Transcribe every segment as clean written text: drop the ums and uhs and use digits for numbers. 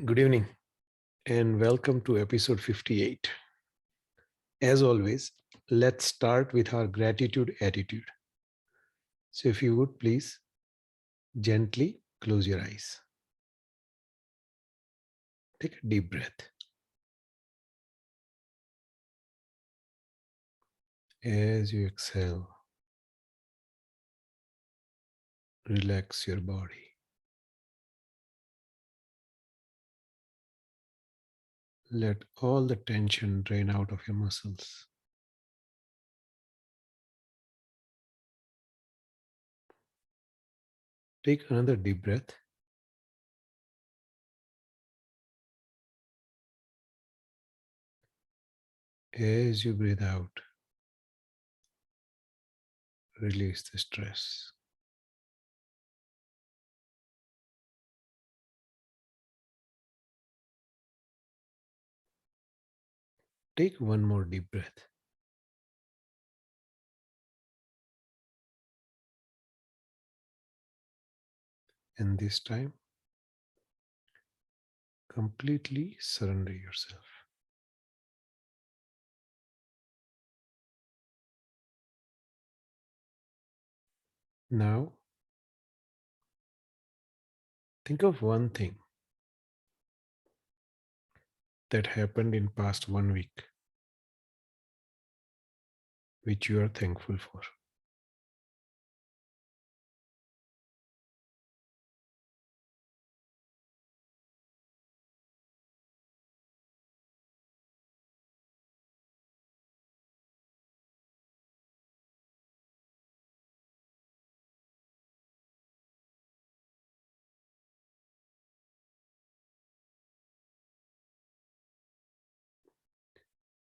Good evening and welcome to episode 58. As always, let's start with our gratitude attitude. So, if you would please gently close your eyes. Take a deep breath. As you exhale, relax your body. Let all the tension drain out of your muscles. Take another deep breath. As you breathe out, release the stress. Take one more deep breath. And this time, completely surrender yourself. Now, think of one thing that happened in past 1 week which you are thankful for.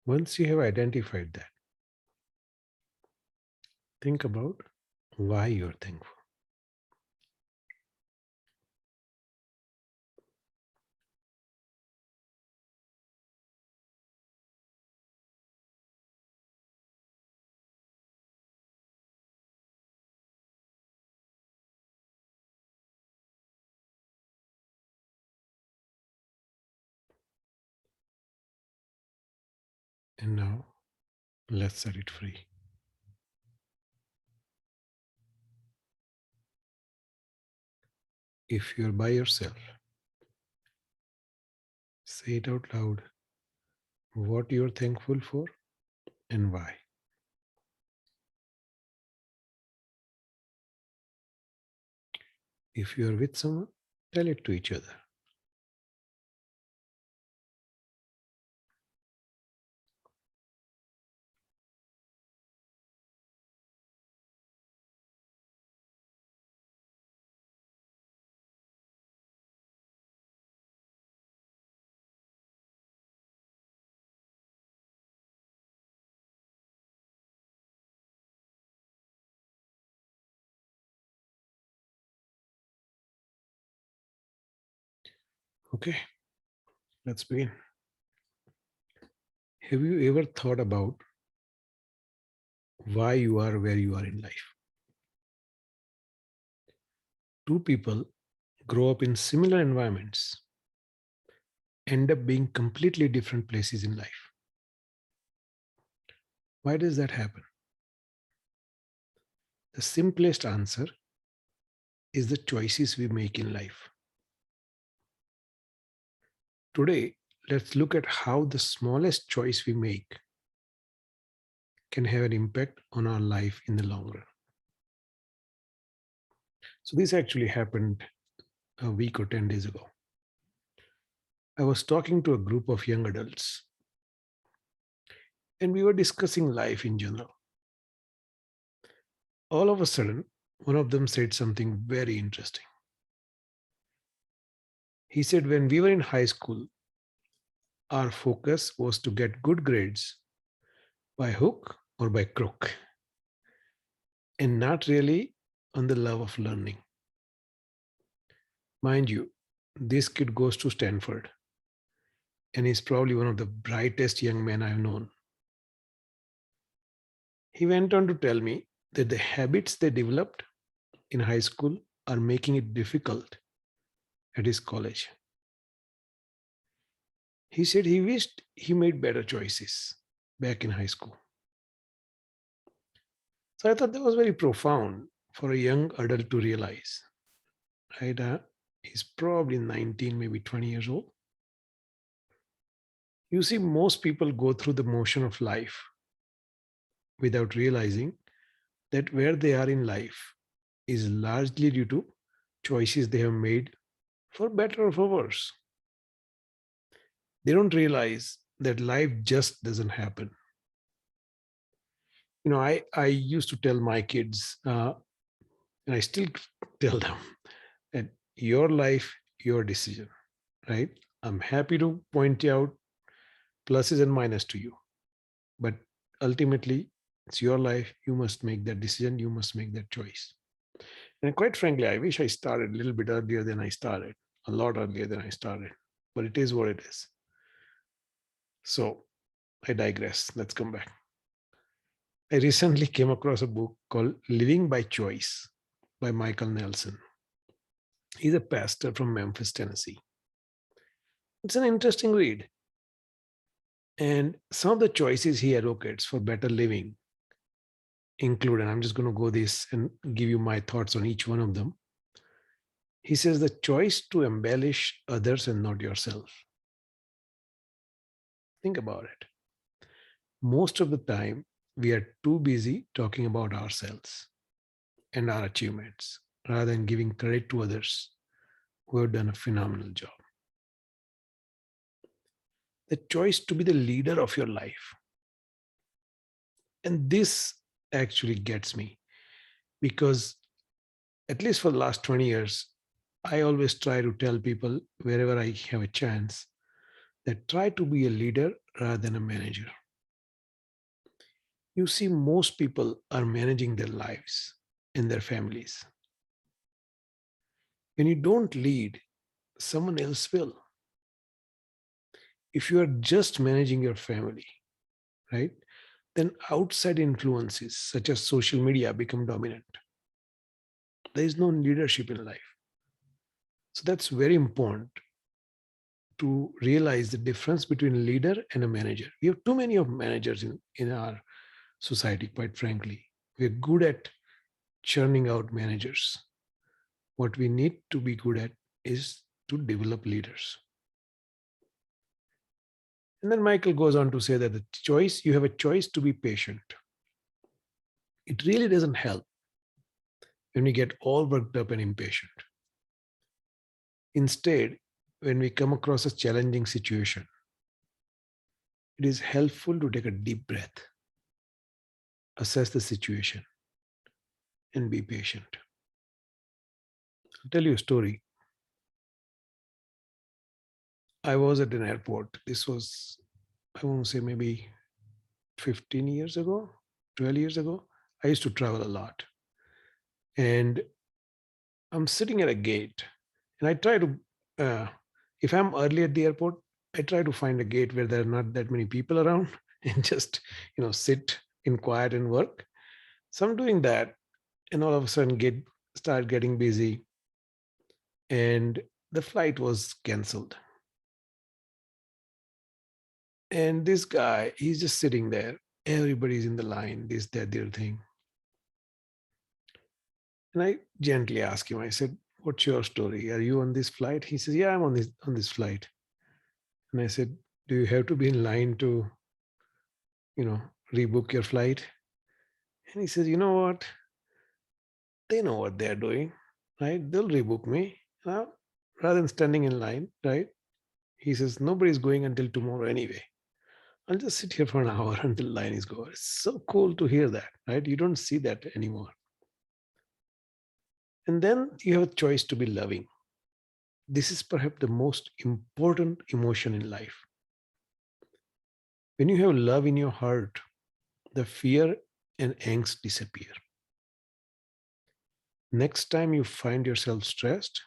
Once you have identified that, think about why you're thankful. And now let's set it free. If you're by yourself, say it out loud what you're thankful for and why. If you're with someone, tell it to each other. Okay, let's begin. Have you ever thought about why you are where you are in life? Two people grow up in similar environments, end up being completely different places in life. Why does that happen? The simplest answer is the choices we make in life. Today, let's look at how the smallest choice we make can have an impact on our life in the long run. So, this actually happened a week or 10 days ago. I was talking to a group of young adults and we were discussing life in general. All of a sudden, one of them said something very interesting. He said, when we were in high school, our focus was to get good grades by hook or by crook, and not really on the love of learning. Mind you, this kid goes to Stanford and is probably one of the brightest young men I've known. He went on to tell me that the habits they developed in high school are making it difficult at his college. He said he wished he made better choices back in high school. So I thought that was very profound for a young adult to realize, right? He's probably 19, maybe 20 years old. You see, most people go through the motion of life without realizing that where they are in life is largely due to choices they have made for better or for worse. They don't realize that life just doesn't happen. I used to tell my kids, and I still tell them that your life, your decision, right? I'm happy to point out pluses and minuses to you, but ultimately, it's your life. You must make that decision. You must make that choice. And quite frankly, I wish I started a little bit earlier than I started, a lot earlier than I started, but it is what it is. So I digress. Let's come back. I recently came across a book called Living by Choice by Michael Nelson. He's a pastor from Memphis, Tennessee. It's an interesting read. And some of the choices he advocates for better living include, and I'm just going to go this and give you my thoughts on each one of them. He says the choice to embellish others and not yourself. Think about it. Most of the time, we are too busy talking about ourselves and our achievements rather than giving credit to others who have done a phenomenal job. The choice to be the leader of your life. And this actually gets me because, at least for the last 20 years, I always try to tell people wherever I have a chance that try to be a leader rather than a manager. You see, most people are managing their lives and their families. When you don't lead, someone else will. If you are just managing your family, right, then outside influences such as social media become dominant. There is no leadership in life. So that's very important to realize the difference between a leader and a manager. We have too many of managers in our society, quite frankly. We're good at churning out managers. What we need to be good at is to develop leaders. And then Michael goes on to say that you have a choice to be patient. It really doesn't help when we get all worked up and impatient. Instead, when we come across a challenging situation, it is helpful to take a deep breath, assess the situation, and be patient. I'll tell you a story. I was at an airport. This was, I won't say, maybe 15 years ago, 12 years ago. I used to travel a lot. And I'm sitting at a gate and I try to, if I'm early at the airport, I try to find a gate where there are not that many people around and just, sit in quiet and work. So I'm doing that. And all of a sudden start getting busy and the flight was canceled. And this guy, he's just sitting there. Everybody's in the line, this, that, the other thing. And I gently asked him, I said, what's your story? Are you on this flight? He says, yeah, I'm on this flight. And I said, do you have to be in line to, you know, rebook your flight? And he says, you know what? They know what they're doing, right? They'll rebook me. Rather than standing in line, right? He says, nobody's going until tomorrow anyway. I'll just sit here for an hour until line is over. It's so cool to hear that, right? You don't see that anymore. And then you have a choice to be loving. This is perhaps the most important emotion in life. When you have love in your heart, the fear and angst disappear. Next time you find yourself stressed,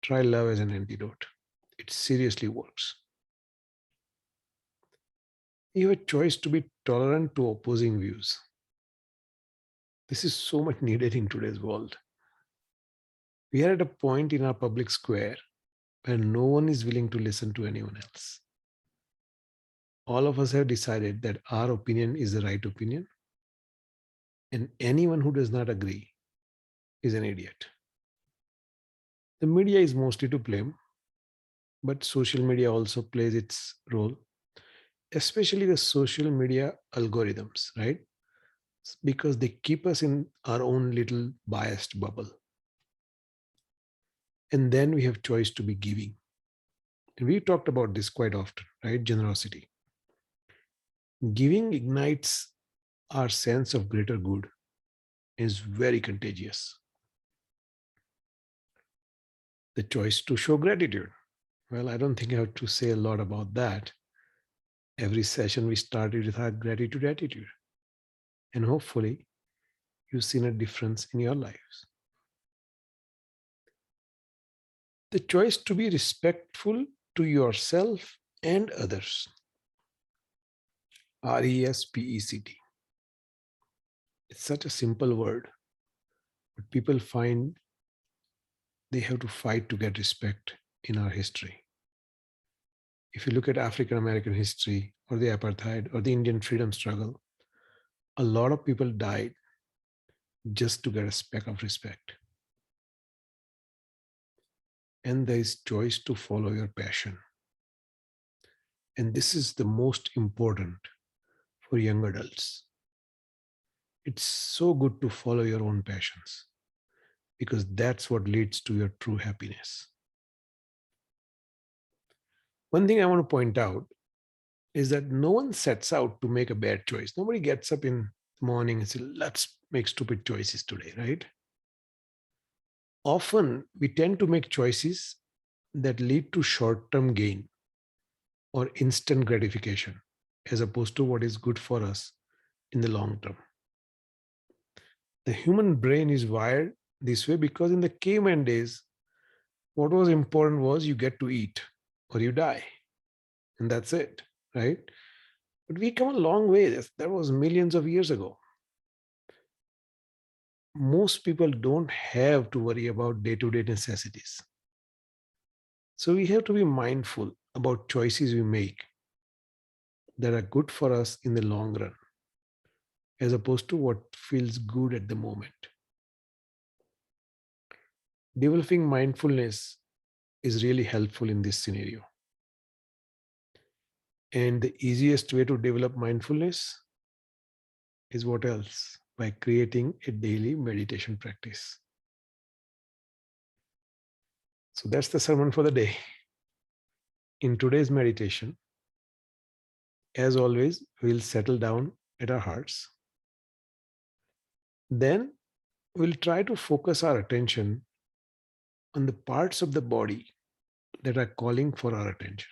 try love as an antidote. It seriously works. You have a choice to be tolerant to opposing views. This is so much needed in today's world. We are at a point in our public square where no one is willing to listen to anyone else. all of us have decided that our opinion is the right opinion, and anyone who does not agree is an idiot. The media is mostly to blame, but social media also plays its role, especially the social media algorithms, right? Because they keep us in our own little biased bubble. And then we have choice to be giving. And we talked about this quite often, right? Generosity. Giving ignites our sense of greater good, is very contagious. The choice to show gratitude. Well, I don't think I have to say a lot about that. Every session we started with our gratitude attitude. And hopefully, you've seen a difference in your lives. The choice to be respectful to yourself and others. RESPECT. It's such a simple word, but people find they have to fight to get respect in our history. If you look at African American history or the apartheid or the Indian freedom struggle, a lot of people died just to get a speck of respect. And there is choice to follow your passion. And this is the most important for young adults. It's so good to follow your own passions because that's what leads to your true happiness. One thing I want to point out is that no one sets out to make a bad choice. Nobody gets up in the morning and says, let's make stupid choices today, right? Often we tend to make choices that lead to short term gain or instant gratification as opposed to what is good for us in the long term. The human brain is wired this way because in the caveman days, what was important was you get to eat or you die, and that's it, right? But we come a long way. That was millions of years ago. Most people don't have to worry about day to day necessities. So we have to be mindful about choices we make that are good for us in the long run, as opposed to what feels good at the moment. Developing mindfulness is really helpful in this scenario. And the easiest way to develop mindfulness is what else? By creating a daily meditation practice. So that's the sermon for the day. In today's meditation, as always, we'll settle down at our hearts. Then we'll try to focus our attention on the parts of the body that are calling for our attention.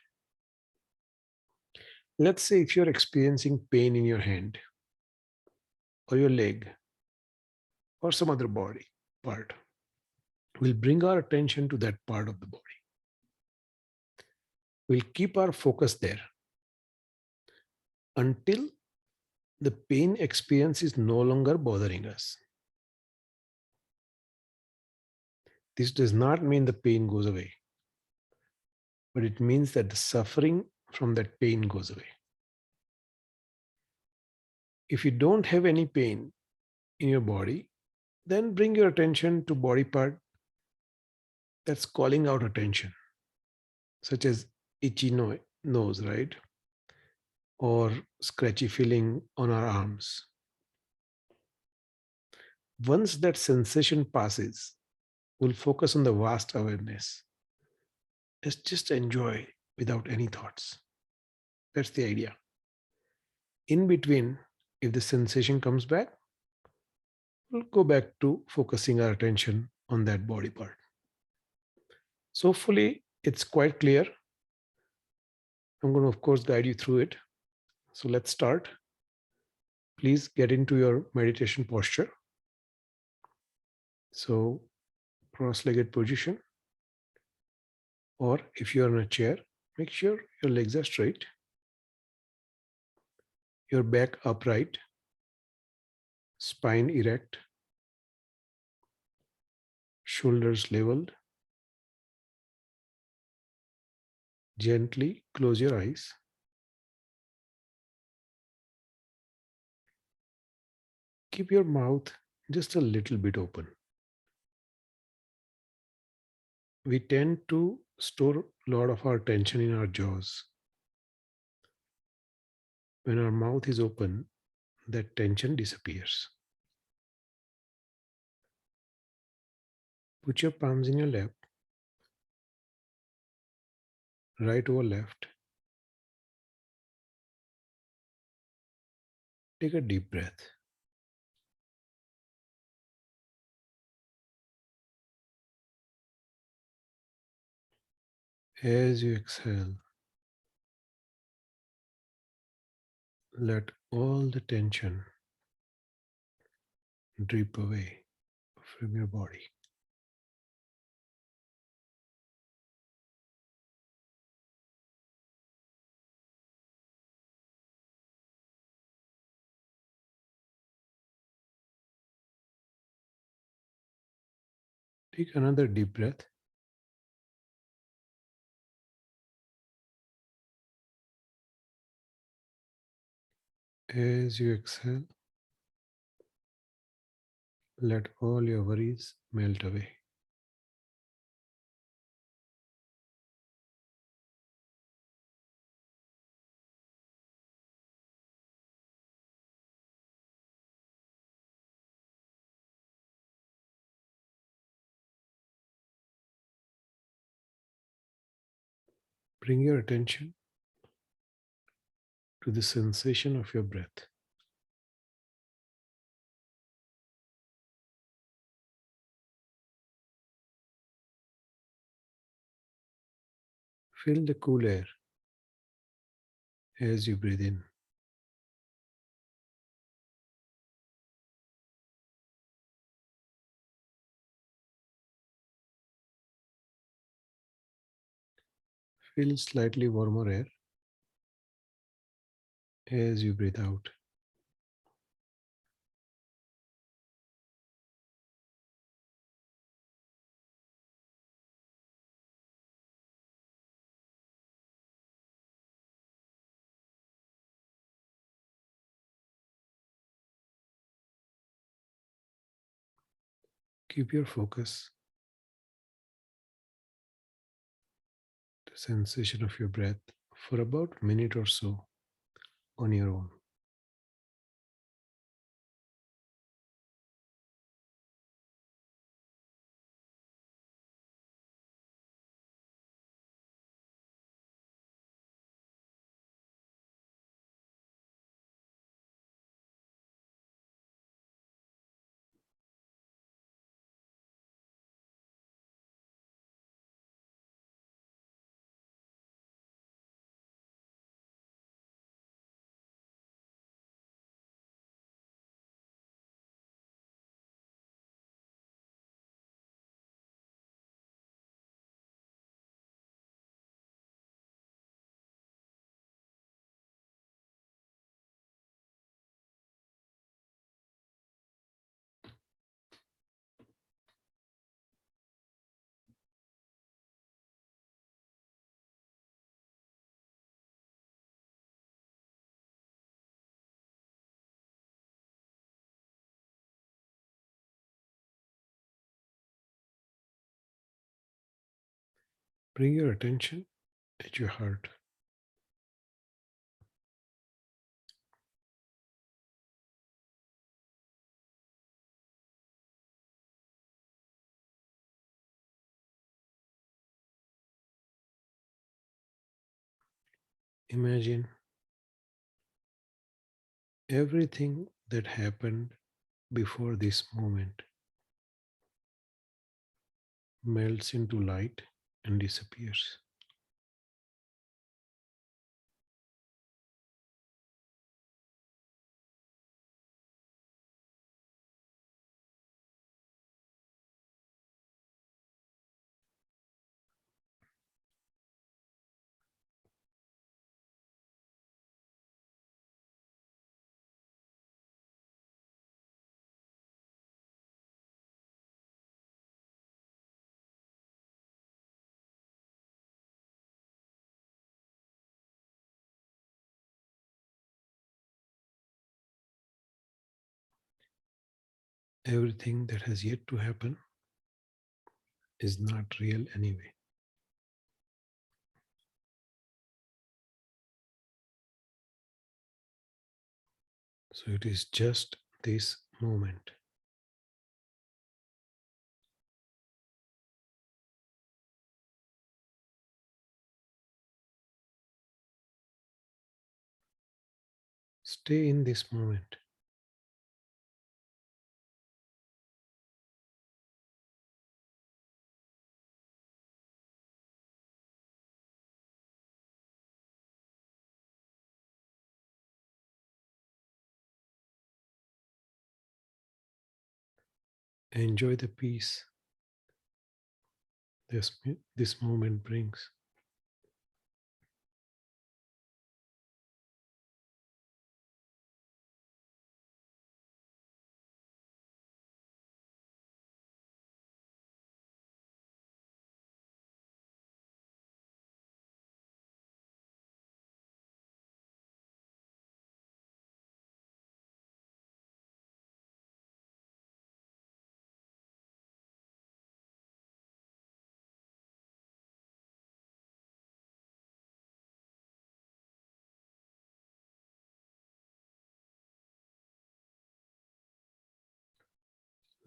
Let's say if you're experiencing pain in your hand or your leg or some other body part, we'll bring our attention to that part of the body. We'll keep our focus there until the pain experience is no longer bothering us. This does not mean the pain goes away, but it means that the suffering from that pain goes away. If you don't have any pain in your body, then bring your attention to body part that's calling out attention, such as itchy nose, right? Or scratchy feeling on our arms. Once that sensation passes, we'll focus on the vast awareness. Let's just enjoy without any thoughts. That's the idea. In between, if the sensation comes back, we'll go back to focusing our attention on that body part. So hopefully it's quite clear. I'm going to, of course, guide you through it. So let's start. Please get into your meditation posture. So cross-legged position, or if you're in a chair, make sure your legs are straight, your back upright, spine erect, shoulders leveled. Gently close your eyes Keep your mouth just a little bit open. We tend to store a lot of our tension in our jaws. When our mouth is open, that tension disappears. Put your palms in your lap, right over left. Take a deep breath. As you exhale, let all the tension drip away from your body. Take another deep breath. As you exhale, let all your worries melt away. Bring your attention to the sensation of your breath. Feel the cool air as you breathe in. Feel slightly warmer air as you breathe out. Keep your focus, the sensation of your breath for about a minute or so on your own. Bring your attention at your heart. Imagine everything that happened before this moment melts into light and disappears. everything that has yet to happen is not real anyway. So it is just this moment. Stay in this moment. Enjoy the peace this moment brings.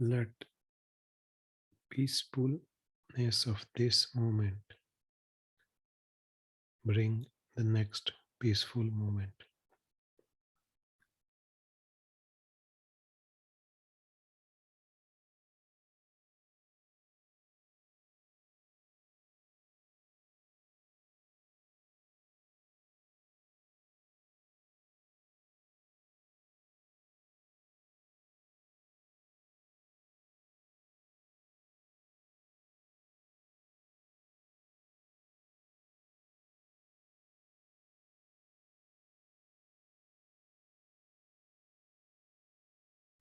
Let peacefulness of this moment bring the next peaceful moment.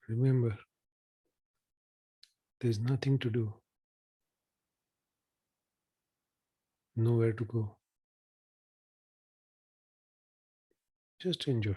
Remember, there's nothing to do, nowhere to go. Just enjoy.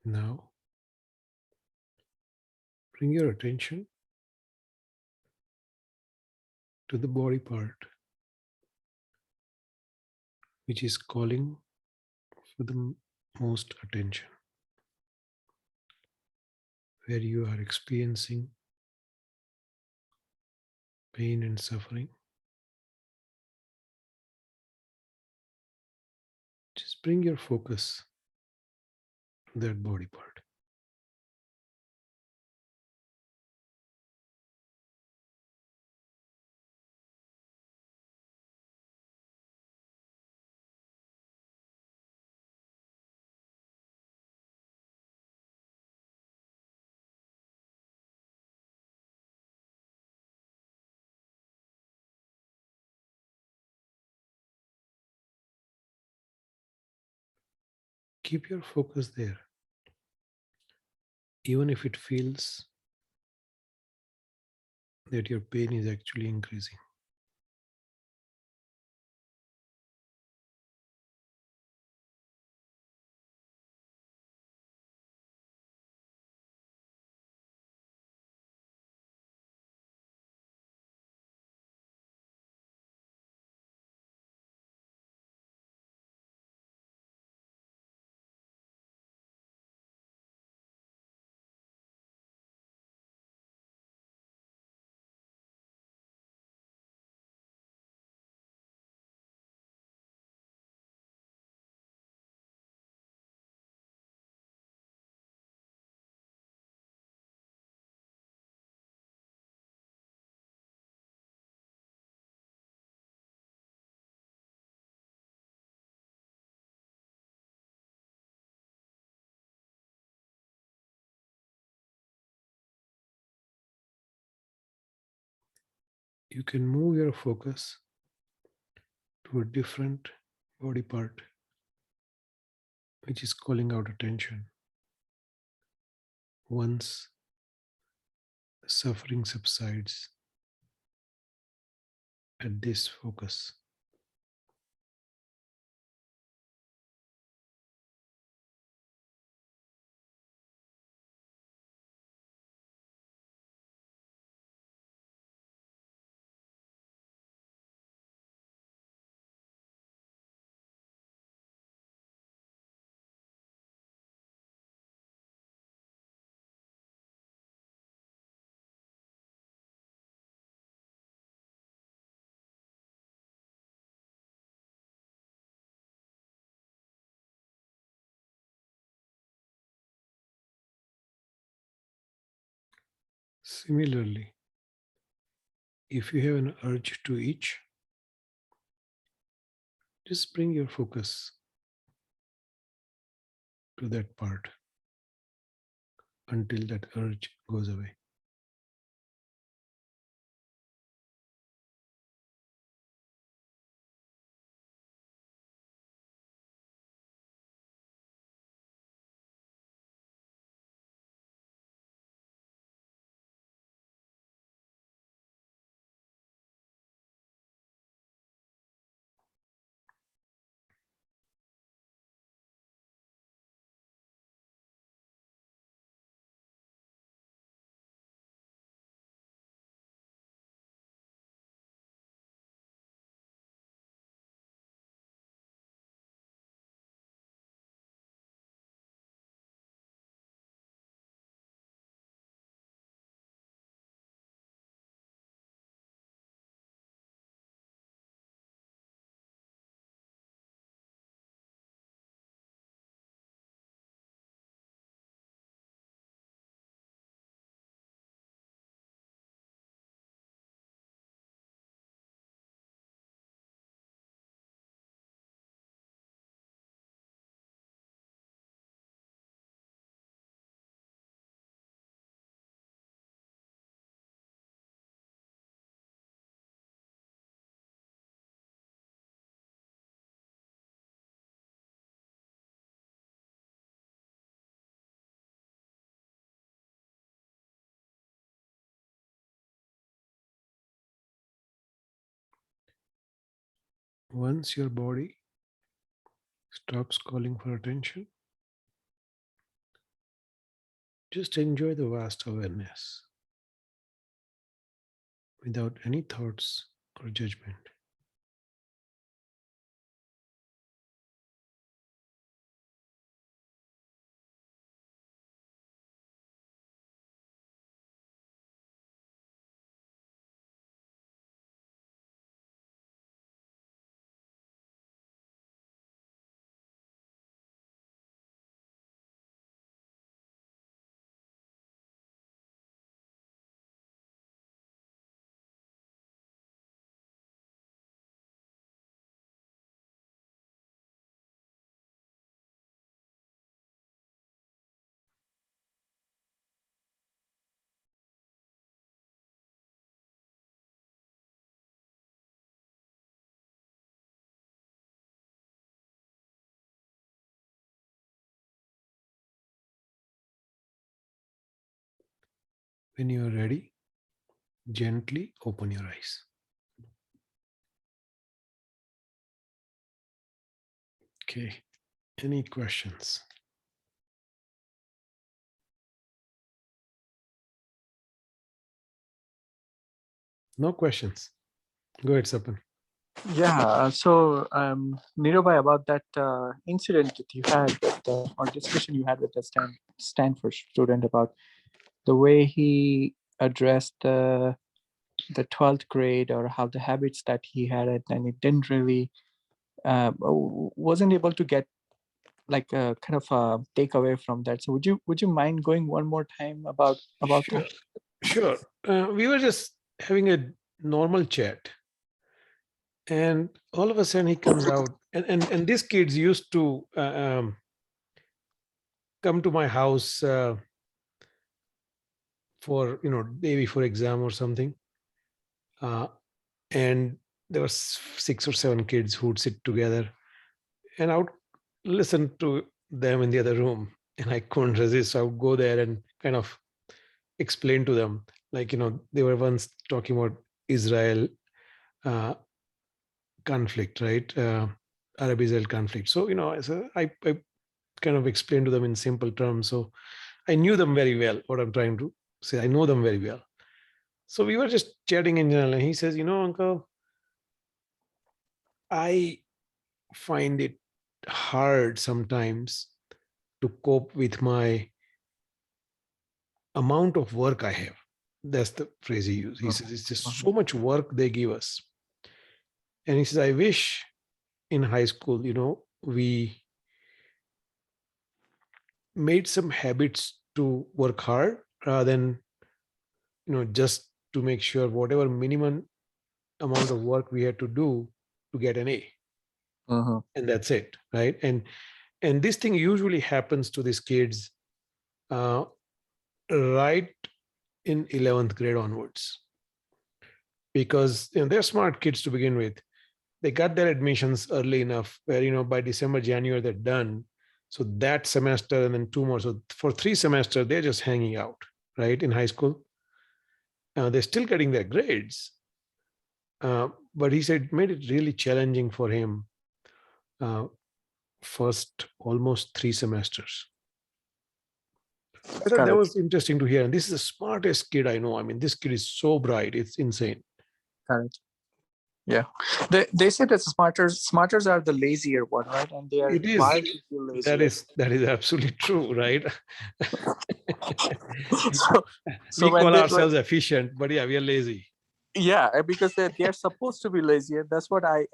Now, bring your attention to the body part which is calling for the most attention, where you are experiencing pain and suffering. Just bring your focus to that body part. Keep your focus there, even if it feels that your pain is actually increasing. you can move your focus to a different body part which is calling out attention. Once the suffering subsides at this focus, similarly, if you have an urge to itch, just bring your focus to that part until that urge goes away. Once your body stops calling for attention, just enjoy the vast awareness without any thoughts or judgment. When you are ready, gently open your eyes. Okay, any questions? No questions. Go ahead, Sapan. Yeah, so Nirubhai, about that incident that you had with or discussion you had with the Stanford student about the way he addressed the 12th grade or how the habits that he had and it didn't really wasn't able to get like a kind of a takeaway from that. So would you mind going one more time about Sure, that? sure. We were just having a normal chat, and all of a sudden he comes out, and these kids used to come to my house for maybe for exam or something. and there were 6 or 7 kids who would sit together, and I would listen to them in the other room, and I couldn't resist. So I would go there and kind of explain to them, like, they were once talking about Israel conflict, right? Arab-Israel conflict. So, I kind of explained to them in simple terms. So I knew them very well, what I'm trying to say. I know them very well. So we were just chatting in general, and he says, uncle, I find it hard sometimes to cope with my amount of work I have. That's the phrase he used. He says, it's just so much work they give us. And he says, I wish in high school, we made some habits to work hard rather than, just to make sure whatever minimum amount of work we had to do to get an A. And that's it, right? And this thing usually happens to these kids right in 11th grade onwards, because they're smart kids to begin with. They got their admissions early enough where by December, January they're done. So that semester and then 2 more. So for 3 semesters they're just hanging out, right, in high school. They're still getting their grades, but he said it made it really challenging for him first almost 3 semesters. I thought that was interesting to hear. And this is the smartest kid I know. I mean, this kid is so bright. It's insane. Correct. Yeah. They say that smarters are the lazier one, right? And they are It is. wired to feel lazier. That is absolutely true, right? so we call ourselves efficient, but yeah, we are lazy. Yeah, because they're supposed to be lazy, and that's what I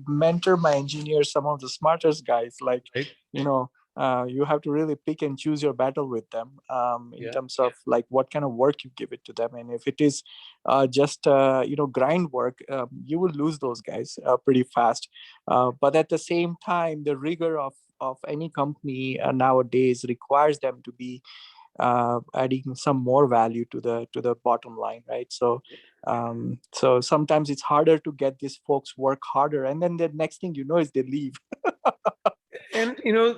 mentor my engineers, some of the smartest guys, like, right? You have to really pick and choose your battle with them in terms of like what kind of work you give it to them. And if it is just grind work, you will lose those guys pretty fast. But at the same time, the rigor of any company nowadays requires them to be adding some more value to the bottom line, right? So so sometimes it's harder to get these folks work harder, and then the next thing you know is they leave. And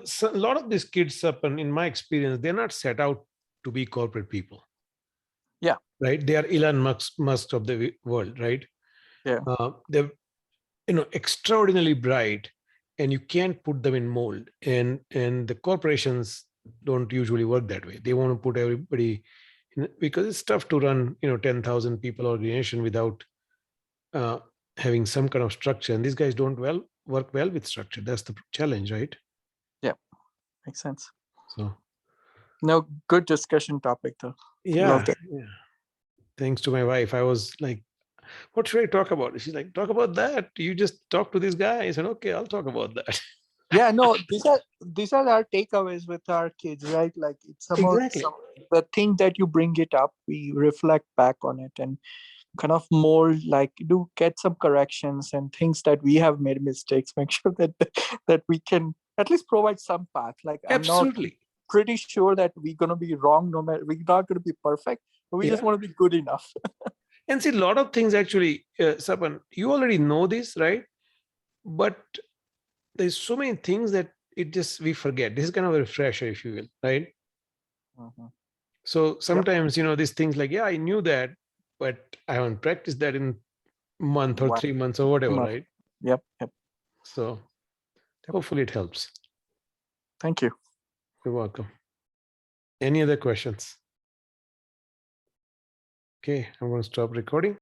so a lot of these kids up, and in my experience, they're not set out to be corporate people. Yeah. Right. They are Elon Musk of the world, right? Yeah. They're extraordinarily bright, and you can't put them in mold. And the corporations don't usually work that way. They want to put everybody in, because it's tough to run 10,000 people organization without having some kind of structure. And these guys don't work well with structure. That's the challenge, right? Yeah, makes sense. So no, good discussion topic though. Yeah. Thanks to my wife, I was like, what should I talk about? She's like, talk about that. You just talk to this guy. I said, okay, I'll talk about that. Yeah, no, these are our takeaways with our kids, right? Like it's about the thing that you bring it up, we reflect back on it and kind of mold, like do get some corrections and things that we have made mistakes, make sure that we can at least provide some path. Like Absolutely. I'm not pretty sure that we're going to be wrong, no matter, we're not going to be perfect, but we just want to be good enough. And see, a lot of things actually, Sapan, you already know this, right? But there's so many things that we forget. This is kind of a refresher, if you will, right? So sometimes, these things like, I knew that, but I haven't practiced that in a month or 3 months or whatever, right? Yep. So hopefully it helps. Thank you. You're welcome. Any other questions? Okay, I'm going to stop recording.